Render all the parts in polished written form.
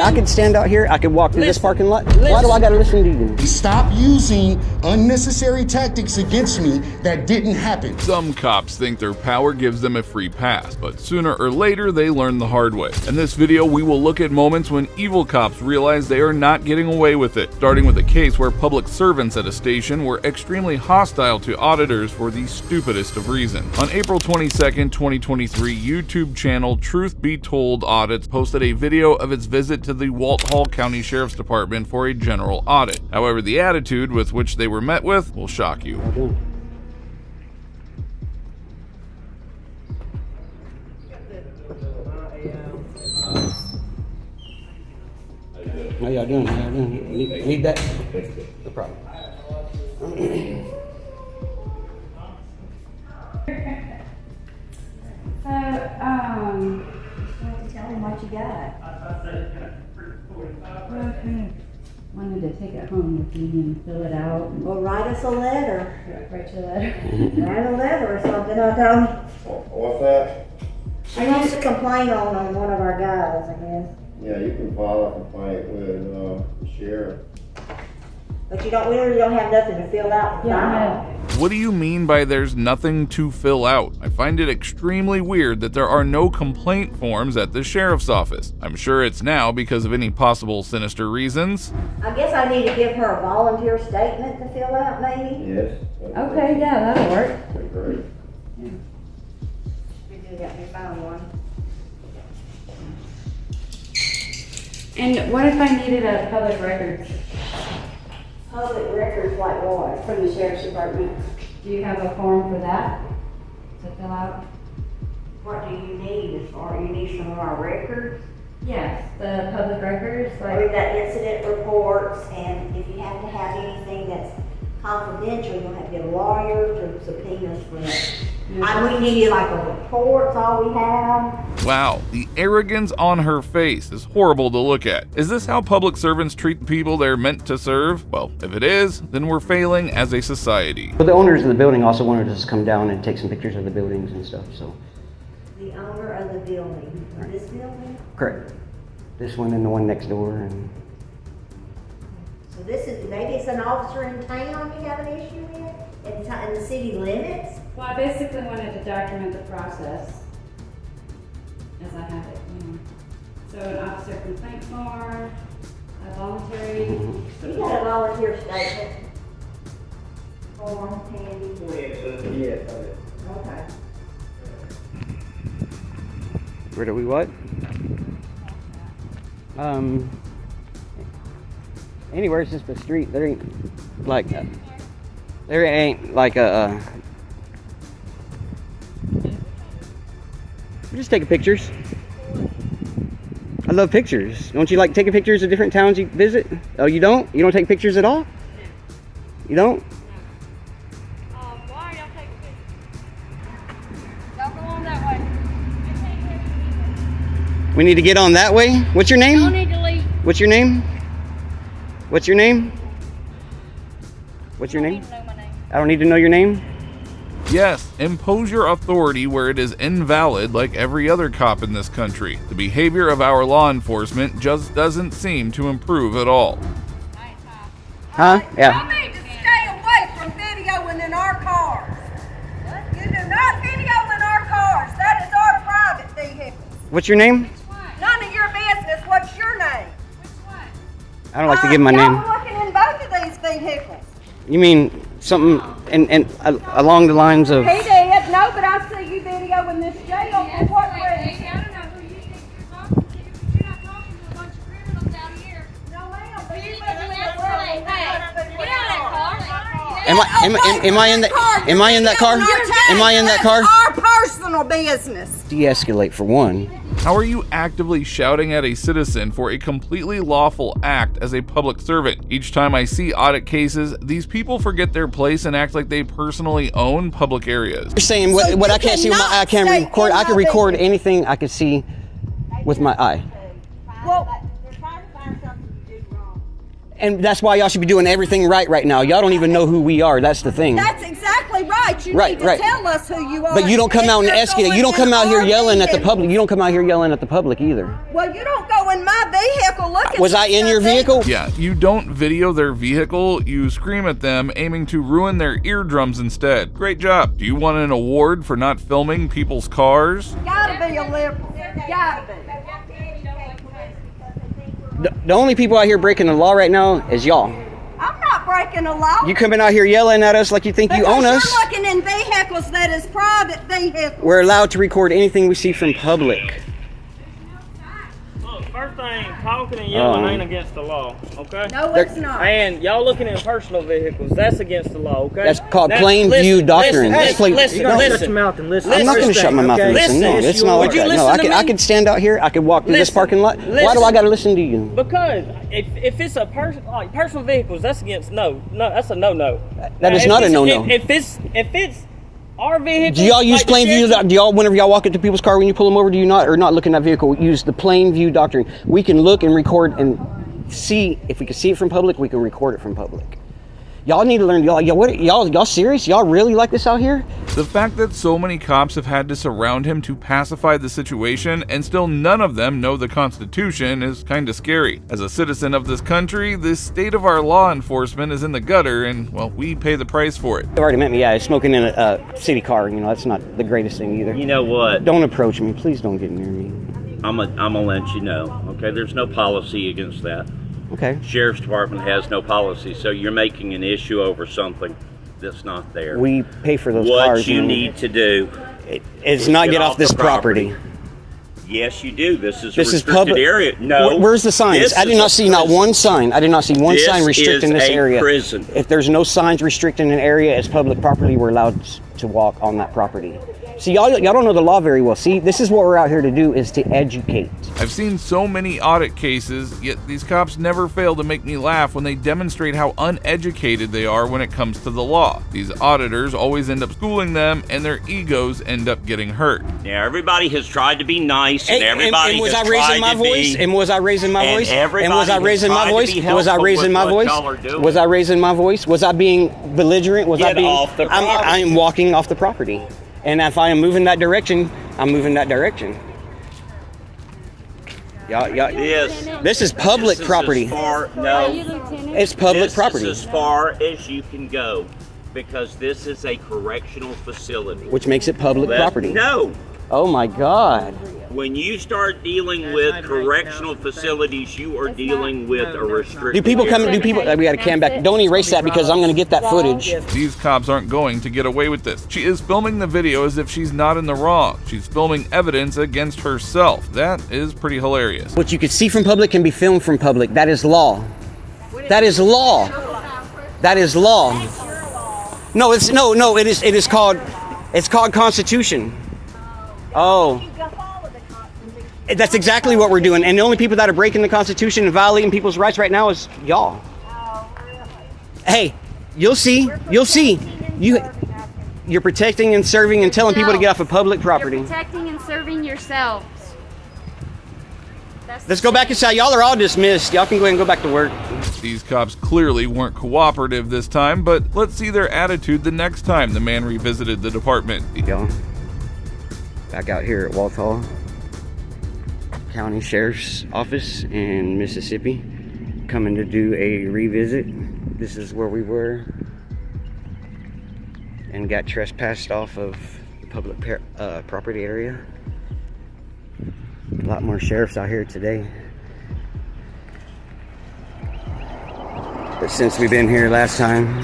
I could stand out here. I could walk through this parking lot. Why do I gotta listen to you? Stop using unnecessary tactics against me that didn't happen. Some cops think their power gives them a free pass, but sooner or later they learn the hard way. In this video, we will look at moments when evil cops realize they are not getting away with it, starting with a case where public servants at a station were extremely hostile to auditors for the stupidest of reasons. On April 22nd, 2023, YouTube channel Truth Be Told Audits posted a video of its visit to the Walthall County Sheriff's Department for a general audit. However, the attitude with which they were met with will shock you. How y'all doing? How y'all doing? Need that? No problem. Tell him what you got. Okay. Wanted to take it home with me and fill it out. Well, write us a letter. Write you a letter. Write a letter or something. I'll tell him. What's that? She wants to complain on one of our guys, I guess. Yeah, you can file a complaint with the sheriff. But we really don't have nothing to fill out. What do you mean by there's nothing to fill out? I find it extremely weird that there are no complaint forms at the sheriff's office. I'm sure it's now because of any possible sinister reasons. I guess I need to give her a volunteer statement to fill out, maybe? Yes. Okay, yeah, that'll work. That's great. We do got me found one. And what if I needed a public records Public records like what? from the sheriff's department? Do you have a form for that to fill out? What do you need as far, you need some of our records? Yes, the public records, Or like, that incident reports, and if you have to have anything that's confidential, you'll have to get a lawyer to subpoena us for that. We need like a report, that's all we have. Wow, the arrogance on her face is horrible to look at. Is this how public servants treat the people they're meant to serve? Well, if it is, then we're failing as a society. But the owners of the building also wanted us to come down and take some pictures of the buildings and stuff, so. The owner of the building, this building? Correct. This one and the one next door and. So this is, maybe it's an officer in town you have an issue with? In the city limits? well, I basically wanted to document the process as I have it, you know. So an officer complaint form, a voluntary. You got a volunteer statement form handy? Yes. Okay. Where do we what? Anywhere, it's just the street. There ain't like a. We're just taking pictures. I love pictures. Don't you like taking pictures of different towns you visit? Oh, you don't? You don't take pictures at all? You don't? Why y'all take pictures? Y'all go on that way. We need to get on that way. What's your name? Y'all need to leave. What's your name? What's your name? What's your You name? don't even know my name. I don't need to know your name. Yes, impose your authority where it is invalid like every other cop in this country. The behavior of our law enforcement just doesn't seem to improve at all. Huh? Yeah. You need to stay away from videoing in our cars. You do not video in our cars. That is our private vehicle. What's your name? None of your business. What's your name? I don't like to give my name. Y'all looking in both of these vehicles. You mean something and along the lines of? He did. No, but I see you videoing this jail for what reason? I don't know who you think you're talking to, but you're not talking to a bunch of criminals out here. No, ma'am. But you Get must out be of that car. Am I in that car? Am I in that car? Our personal business. De-escalate for one. How are you actively shouting at a citizen for a completely lawful act as a public servant? Each time I see audit cases, these people forget their place and act like they personally own public areas. You're saying what I can't see with my eye, I can't record. I can record anything I can see with my eye. Well, And that's why y'all should be doing everything right now. Y'all don't even know who we are. That's the thing. that's exactly exactly right. You Right, need to right. tell us who you are. But you don't come if out and you're escalate. You going don't come in out here our yelling at the vehicle. public. You don't come out here yelling at the public either. Well, you don't go in my vehicle looking. Was I in your vehicle? Yeah, you don't video their vehicle, you scream at them, aiming to ruin their eardrums instead. Great job. Do you want an award for not filming people's cars? Gotta be a liberal. Gotta be. The only people out here breaking the law right now is y'all. I'm not breaking a law. You coming out here yelling at us like you think you Because own us. You're looking in vehicles that is private vehicles. We're allowed to record anything we see from public. Look, first thing, talking and yelling ain't against the law, okay? No, it's not. And y'all looking in personal vehicles, that's against the law, okay? That's called Now, plain listen, view doctrine. Listen, That's plain- listen, You gotta listen. shut your mouth and listen. I'm not going to shut my mouth and listen. No, it's not like Would you that. No, listen to I me? could stand out here. I could walk through this Listen. parking lot. Why do Listen. I got to listen to you? Because if it's a person, like personal vehicles, that's against no, that's a no. That is If not a it's- no-no. If it's our vehicle, Do y'all use like the plain view? sheriff's- Do y'all, whenever y'all walk into people's car when you pull them over, do you not or not look in that vehicle? Use the plain view doctrine. We can look and record and see if we can see it from public. We can record it from public. Y'all need to learn. Y'all serious? Y'all really like this out here? The fact that so many cops have had to surround him to pacify the situation and still none of them know the Constitution is kinda scary. As a citizen of this country, the state of our law enforcement is in the gutter and, well, we pay the price for it. You've already met me. Yeah, smoking in a city car. You know, that's not the greatest thing either. You know what? Don't approach me. Please don't get near me. I'm gonna let you know. Okay, there's no policy against that. Okay. Sheriff's Department has no policy, so you're making an issue over something that's not there. We pay for those what cars. you man. need to do is not get off this the property. Yes, you do. This is This a is restricted public. area. No. Where's the signs? This I did is not a see not prison. one sign. I did not see one This sign restricting is this a area. prison. If there's no signs restricting an area as public property, we're allowed to walk on that property. See, y'all don't know the law very well. See, this is what we're out here to do, is to educate. I've seen so many audit cases, yet these cops never fail to make me laugh when they demonstrate how uneducated they are when it comes to the law. These auditors always end up schooling them, and their egos end up getting hurt. Yeah, everybody has tried to be nice, and everybody and was has I raising tried my to voice? be. And was I raising my and voice? everybody And was I has raising my tried to voice? be Was I helpful raising with my what voice? y'all are doing. Was I raising my voice? Was I being belligerent? Was I Get being? off the property. I am walking off the property, and if I am moving that direction, I'm moving that direction. Y'all, this is public property. It's public property. This is as far as you can go, because this is a correctional facility. Which makes it public property. No. Oh my God. When you start dealing with correctional facilities, you are dealing with a restricted Do people come? area. Do people? We got to cam back. Don't erase that because I'm going to get that footage. These cops aren't going to get away with this. She is filming the video as if she's not in the wrong. She's filming evidence against herself. That is pretty hilarious. What you could see from public can be filmed from public. That is law. That is law. That is law. No, it's no. It is called. It's called Constitution. Oh. That's exactly what we're doing. And the only people that are breaking the Constitution and violating people's rights right now is y'all. Hey, you'll see. You'll see. You're protecting and serving and telling people to get off of public property. You're protecting and serving yourselves. Let's go back inside. Y'all are all dismissed. Y'all can go ahead and go back to work. These cops clearly weren't cooperative this time, but let's see their attitude the next time the man revisited the department. Y'all, back out here at Walthall County Sheriff's Office in Mississippi, coming to do a revisit. This is where we were and got trespassed off of the public property area. A lot more sheriffs out here today. But since we've been here last time,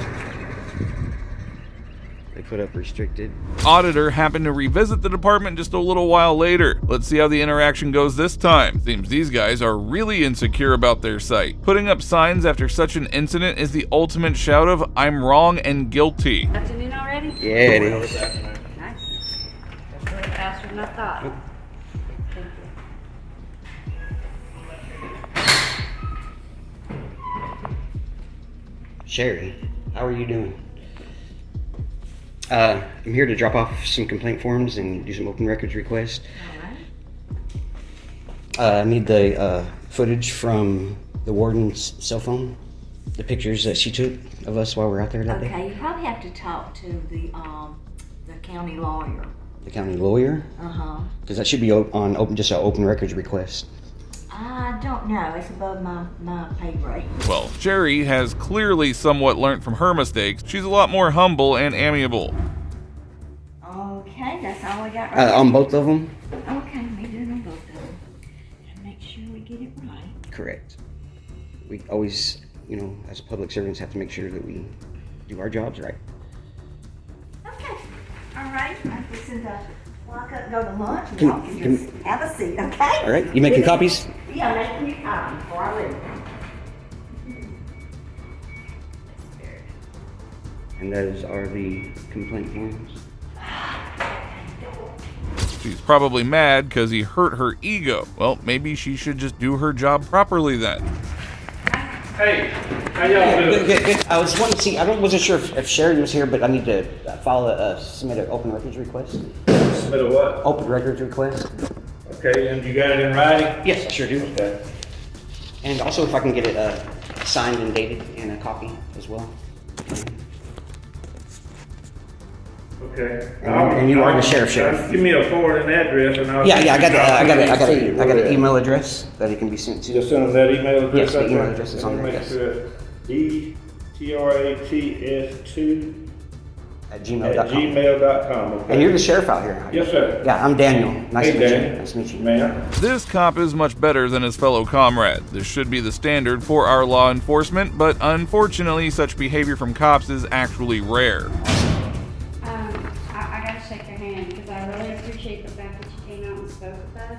they put up restricted. Auditor happened to revisit the department just a little while later. Let's see how the interaction goes this time. Seems these guys are really insecure about their site. Putting up signs after such an incident is the ultimate shout of "I'm wrong and guilty." Afternoon already? Yeah, it is. Nice. That's a little faster than I thought. Thank you. Sherry, how are you doing? I'm here to drop off some complaint forms and do some open records requests. I need the footage from the warden's cell phone. The pictures that she took of us while we were out there that day. Okay, you probably have to talk to the county lawyer. The county lawyer? Uh-huh. Because that should be on open, just an open records request. I don't know. It's above my pay grade. Well, Sherry has clearly somewhat learned from her mistakes. She's a lot more humble and amiable. Okay, that's all we got right On both of them? Okay, we do it on both of them. And make sure we get it right. Correct. We always, you know, as public servants have to make sure that we do our jobs right. Okay. All right. I'm fixing to walk up, go to lunch, and Can- y'all can just have a seat, okay? All right, you making copies? Yeah, I'm making you copies before I leave. And those are the complaint forms. She's probably mad because he hurt her ego. Well, maybe she should just do her job properly then. Hey, how y'all doing? Good. I was wanting to see, wasn't sure if Sherry was here, but I need to submit an open records request. Submit a what? Open records request. Okay, and you got it in writing? Yes, I sure do. Okay. And also if I can get it signed and dated and a copy as well. Okay. And you are the sheriff. Give me a forwarding address and I'll. Yeah, I got an email address that it can be sent to. Just send them that email address. Yes, the right email there? address is on there, Make yes. sure it's ETRATS2 At at gmail.com. gmail.com. Okay. And you're the sheriff out here. Yes, sir. Yeah, I'm Daniel. Nice Hey, to meet you. Daniel. Nice to meet you. Man. This cop is much better than his fellow comrade. This should be the standard for our law enforcement, but unfortunately such behavior from cops is actually rare. I gotta shake your hand because I really appreciate the fact that you came out and spoke with us.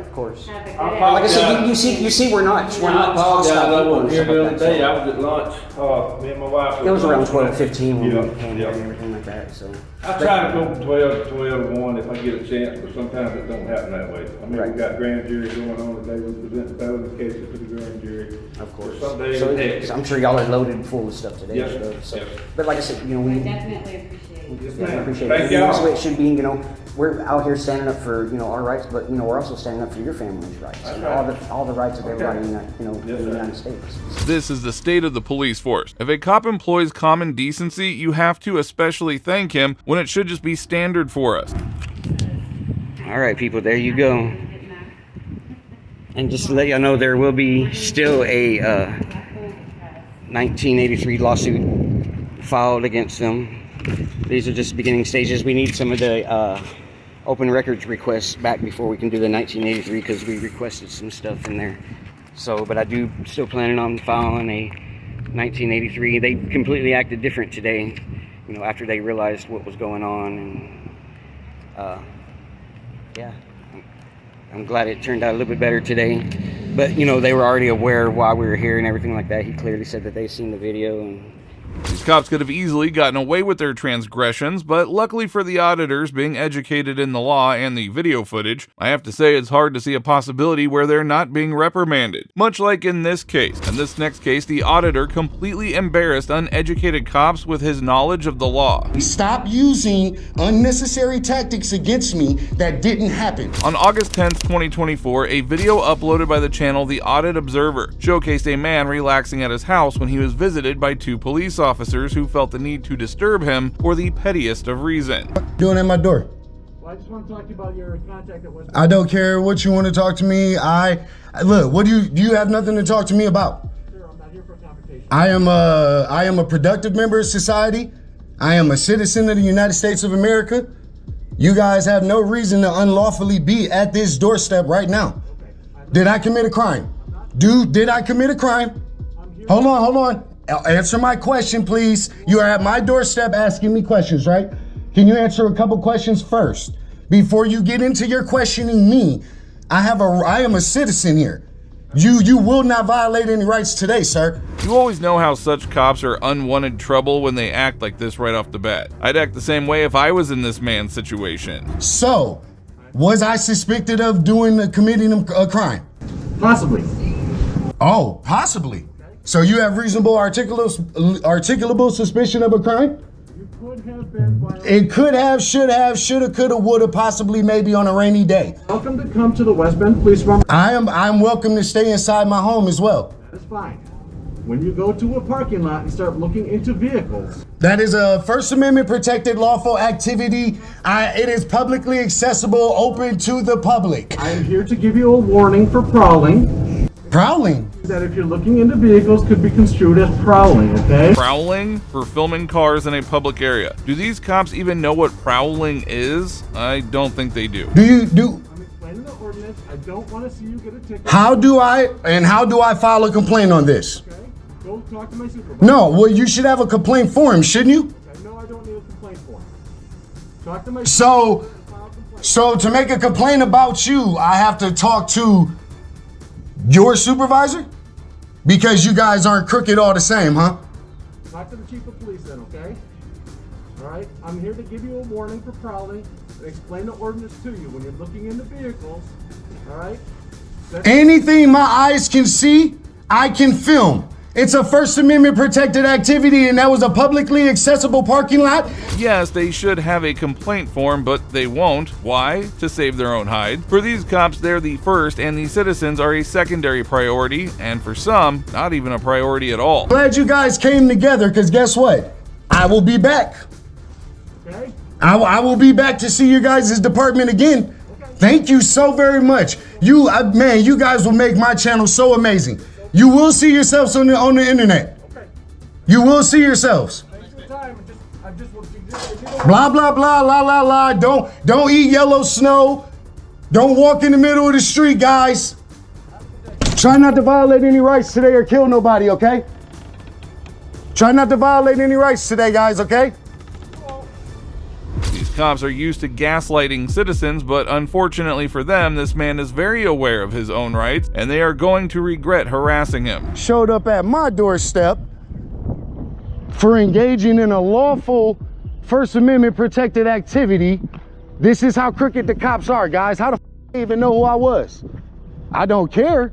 Of course. Have a good Like I said, you see, we're not hostile I people wasn't and here stuff the like other day. that. I was at lunch. Me and my wife. It was around 12:15 when Yeah, we came here yeah. and everything like that. So. I try to go from 12 to 12 to 1 if I get a chance, but sometimes it don't happen that way. I mean, Right. we got grand jury going on today. We present those cases to the grand jury. Of course. Some days So, it's hectic. I'm sure y'all are loaded full of stuff today. Yes, sir. So, Yes. but like I said, you know, I we definitely appreciate it. Yes, yeah, I ma'am. appreciate Thank it. y'all. That's the way it should be. You know, we're out here standing up for our rights, but you know, we're also standing up for your family's rights. You know, all the rights of everybody in the, Yes, in the sir. United States. This is the state of the police force. If a cop employs common decency, you have to especially thank him when it should just be standard for us. All right, people, there you go. And just to let y'all know, there will be still a 1983 lawsuit filed against them. These are just beginning stages. We need some of the open records requests back before we can do the 1983 because we requested some stuff in there. So, but I do still planning on filing a 1983. They completely acted different today, you know, after they realized what was going on. And yeah, I'm glad it turned out a little bit better today. But, you know, they were already aware of why we were here and everything like that. He clearly said that they've seen the video and These cops could have easily gotten away with their transgressions, but luckily for the auditors being educated in the law and the video footage, I have to say it's hard to see a possibility where they're not being reprimanded. Much like in this case. In this next case, the auditor completely embarrassed uneducated cops with his knowledge of the law. Stop using unnecessary tactics against me that didn't happen. On August 10th, 2024, a video uploaded by the channel The Audit Observer showcased a man relaxing at his house when he was visited by two police officers who felt the need to disturb him for the pettiest of reasons. Doing at my door. Well, I just want to talk to you about your contact at West. I don't care what you want to talk to me. Look. What do you have nothing to talk to me about? Sir, I'm not here for a confrontation. I am a productive member of society. I am a citizen of the United States of America. You guys have no reason to unlawfully be at this doorstep right now. Did I commit a crime? Did I commit a crime? Hold on. Answer my question, please. You are at my doorstep asking me questions, right? Can you answer a couple questions first? Before you get into your questioning me, I am a citizen here. You will not violate any rights today, sir. You always know how such cops are unwanted trouble when they act like this right off the bat. I'd act the same way if I was in this man's situation. So, was I suspected of committing a crime? Possibly. Oh, possibly. So you have reasonable articulable suspicion of a crime? You could have been violated. It could have, should have, shoulda, coulda, woulda, possibly, maybe on a rainy day. Welcome to come to the West Bend Police Department. I'm welcome to stay inside my home as well. That's fine. when you go to a parking lot and start looking into vehicles. That is a First Amendment protected lawful activity. It is publicly accessible, open to the public. I am here to give you a warning for prowling. Prowling? That if you're looking into vehicles could be construed as prowling, okay? Prowling for filming cars in a public area. Do these cops even know what prowling is? I don't think they do. I'm explaining the ordinance. I don't want to see you get a ticket. How do I file a complaint on this? Okay? Go talk to my supervisor. No, well, you should have a complaint form, shouldn't you? Okay, no, I don't need a complaint form. Talk to my So, supervisor to file a complaint. so to make a complaint about you, I have to talk to your supervisor? Because you guys aren't crooked all the same, huh? Talk to the chief of police then, okay? All right? I'm here to give you a warning for prowling and explain the ordinance to you when you're looking into vehicles. All right? Anything my eyes can see, I can film. It's a First Amendment protected activity, and that was a publicly accessible parking lot. Yes, they should have a complaint form, but they won't. Why? To save their own hide. For these cops, they're the first, and the citizens are a secondary priority, and for some, not even a priority at all. Glad you guys came together, because guess what? I will be back. Okay? I will be back to see you guys' department again. Okay. Thank you so very much. Man, you guys will make my channel so amazing. You will see yourselves on the internet. Okay. You will see yourselves. Thanks for the time. I just want you Blah blah blah la la la. Don't eat yellow snow. Don't walk in the middle of the street, guys. Try not to violate any rights today or kill nobody, okay? Try not to violate any rights today, guys, okay? These cops are used to gaslighting citizens, but unfortunately for them, this man is very aware of his own rights, and they are going to regret harassing him. Showed up at my doorstep for engaging in a lawful First Amendment protected activity. This is how crooked the cops are, guys. How the f they even know who I was? I don't care.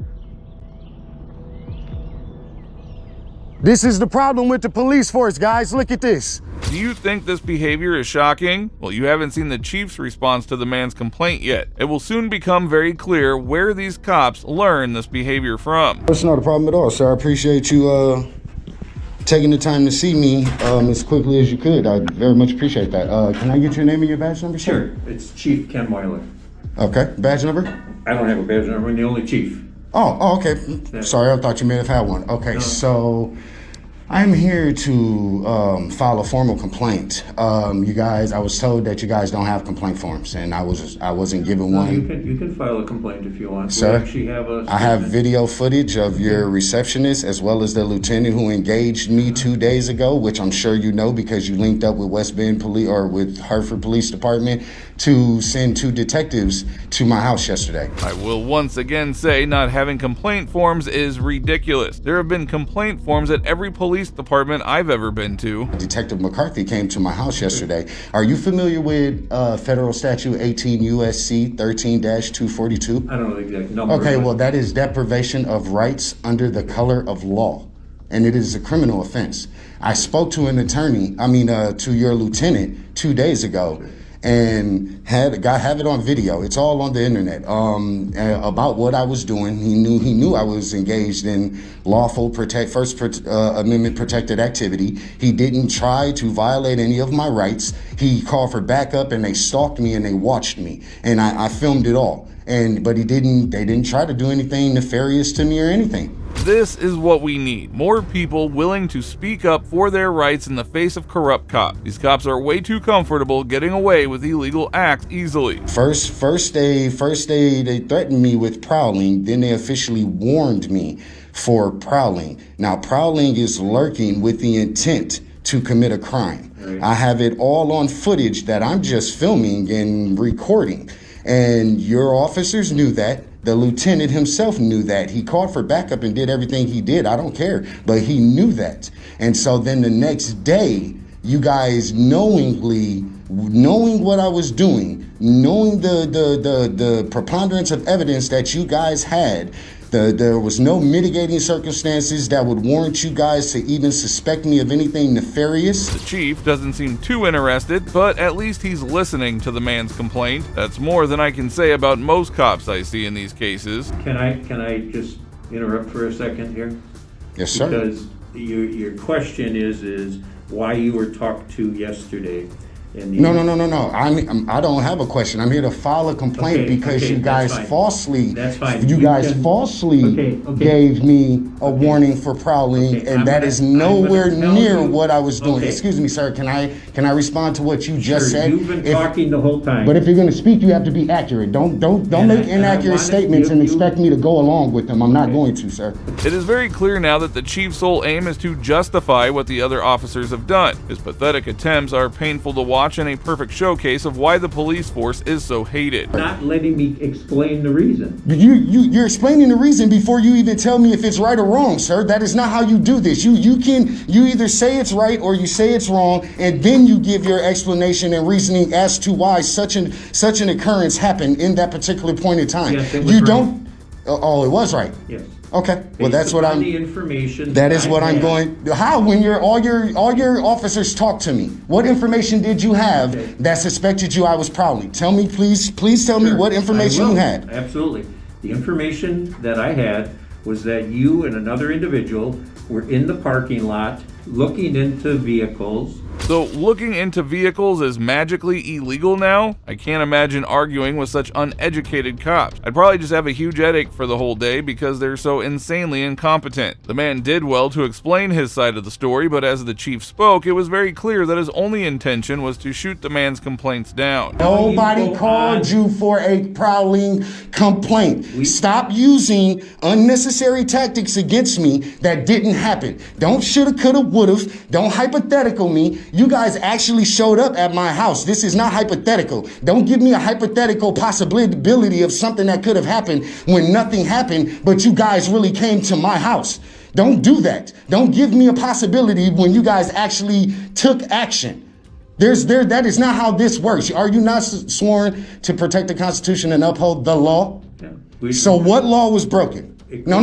This is the problem with the police force, guys. Look at this. Do you think this behavior is shocking? Well, you haven't seen the chief's response to the man's complaint yet. It will soon become very clear where these cops learn this behavior from. That's not a problem at all, sir. I appreciate you taking the time to see me as quickly as you could. I very much appreciate that. Can I get your name and your badge number, sir? Sure. It's Chief Ken Weiler. Okay. Badge number? I don't have a badge number. I'm the only chief. Oh, okay. Sorry, I thought you may have had one. Okay, No. So I'm here to file a formal complaint. You guys, I was told that you guys don't have complaint forms, and I wasn't given No, one. you can file a complaint if you want. Sir, We actually have a I have video footage of your receptionist as well as the lieutenant who engaged me 2 days ago, which I'm sure you know because you linked up with West Bend Police or with Hartford Police Department to send 2 detectives to my house yesterday. I will once again say not having complaint forms is ridiculous. There have been complaint forms at every police department I've ever been to. Detective McCarthy came to my house yesterday. Are you familiar with federal statute 18 USC 13-242? I don't know the exact number. Okay, but- well, that is deprivation of rights under the color of law, and it is a criminal offense. I spoke to an attorney, to your lieutenant 2 days ago, and have it on video. It's all on the internet about what I was doing. He knew I was engaged in lawful First Amendment protected activity. He didn't try to violate any of my rights. He called for backup, and they stalked me and they watched me, and I filmed it all. But they didn't try to do anything nefarious to me or anything. This is what we need. More people willing to speak up for their rights in the face of corrupt cops. These cops are way too comfortable getting away with illegal acts easily. First they threatened me with prowling, then they officially warned me for prowling. Now prowling is lurking with the intent to commit a crime. Right. I have it all on footage that I'm just filming and recording. And your officers knew that. The lieutenant himself knew that. He called for backup and did everything he did. I don't care, but he knew that. And so then the next day, you guys knowing what I was doing, knowing the preponderance of evidence that you guys had, there was no mitigating circumstances that would warrant you guys to even suspect me of anything nefarious. The chief doesn't seem too interested, but at least he's listening to the man's complaint. That's more than I can say about most cops I see in these cases. Can I just interrupt for a second here? Yes, sir. Because your question is why you were talked to yesterday. And No. I don't have a question. I'm here to file a complaint because you guys falsely. That's fine. You guys falsely gave me a warning for prowling, and that is nowhere near what I was doing. Excuse me, sir. Can I respond to what you just said? You've been talking the whole time. But if you're going to speak, you have to be accurate. Don't make inaccurate statements and expect me to go along with them. I'm not going to, sir. It is very clear now that the chief's sole aim is to justify what the other officers have done. His pathetic attempts are painful to watch and a perfect showcase of why the police force is so hated. Not letting me explain the reason. You're explaining the reason before you even tell me if it's right or wrong, sir. That is not how you do this. You either say it's right or you say it's wrong, and then you give your explanation and reasoning as to why such an occurrence happened in that particular point in time. Yes, it was right. Oh, it was right. Yes. Okay. Well, that's what I'm. The information. That is what I'm going. How? When all your officers talk to me, what information did you have that suspected I was prowling? Tell me, please tell me what information you had. Absolutely. The information that I had was that you and another individual were in the parking lot looking into vehicles. So looking into vehicles is magically illegal now? I can't imagine arguing with such uneducated cops. I'd probably just have a huge headache for the whole day because they're so insanely incompetent. The man did well to explain his side of the story, but as the chief spoke, it was very clear that his only intention was to shoot the man's complaints down. Nobody called you for a prowling complaint. Stop using unnecessary tactics against me that didn't happen. Don't shoulda, coulda, would've. Don't hypothetical me. You guys actually showed up at my house. This is not hypothetical. Don't give me a hypothetical possibility of something that could have happened when nothing happened, but you guys really came to my house. Don't do that. Don't give me a possibility when you guys actually took action. That is not how this works. Are you not sworn to protect the Constitution and uphold the law? Yeah. So what law was broken? No. I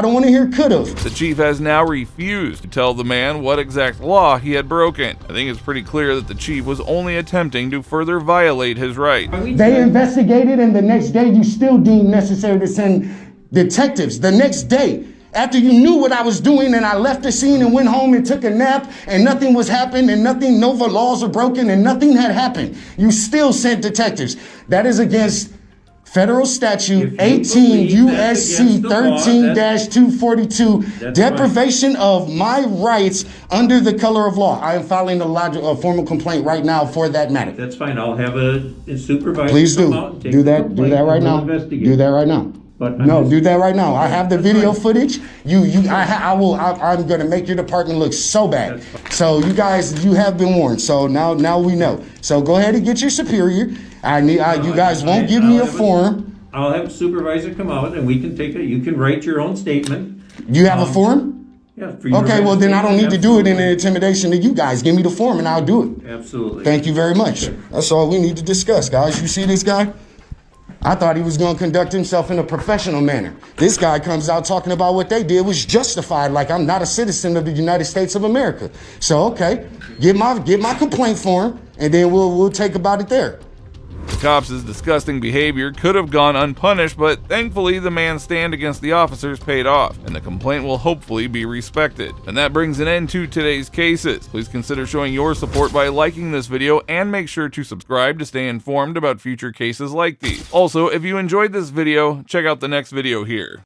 don't want to hear could've. The chief has now refused to tell the man what exact law he had broken. I think it's pretty clear that the chief was only attempting to further violate his rights. They investigated, and the next day you still deemed necessary to send detectives. The next day, after you knew what I was doing and I left the scene and went home and took a nap and nothing was happening and no laws were broken and nothing had happened, you still sent detectives. That is against Federal Statute 18 U.S.C. 13-242, deprivation of my rights under the color of law. I am filing a formal complaint right now for that matter. That's fine. I'll have a supervisor. Please come out and take do the that. Do complaint that right and we'll now. investigate. Do that right now. But Do that right now. I have the video footage. I'm gonna make your department look so bad. So you guys, you have been warned. So now we know. So go ahead and get your superior. You guys won't give me a form. I'll have a supervisor come out and we can take it. You can write your own statement. You have a form? Yeah. For you to Okay, write well a then I don't need to statement. do it in an intimidation to you guys. Give me the form and I'll do it. Absolutely. Thank you very much. That's all we need to discuss, guys. You see this guy? I thought he was going to conduct himself in a professional manner. This guy comes out talking about what they did was justified, like I'm not a citizen of the United States of America. So, okay, get my complaint form, and then we'll take about it there. The cops' disgusting behavior could have gone unpunished, but thankfully the man's stand against the officers paid off, and the complaint will hopefully be respected. And that brings an end to today's cases. Please consider showing your support by liking this video and make sure to subscribe to stay informed about future cases like these. Also, if you enjoyed this video, check out the next video here.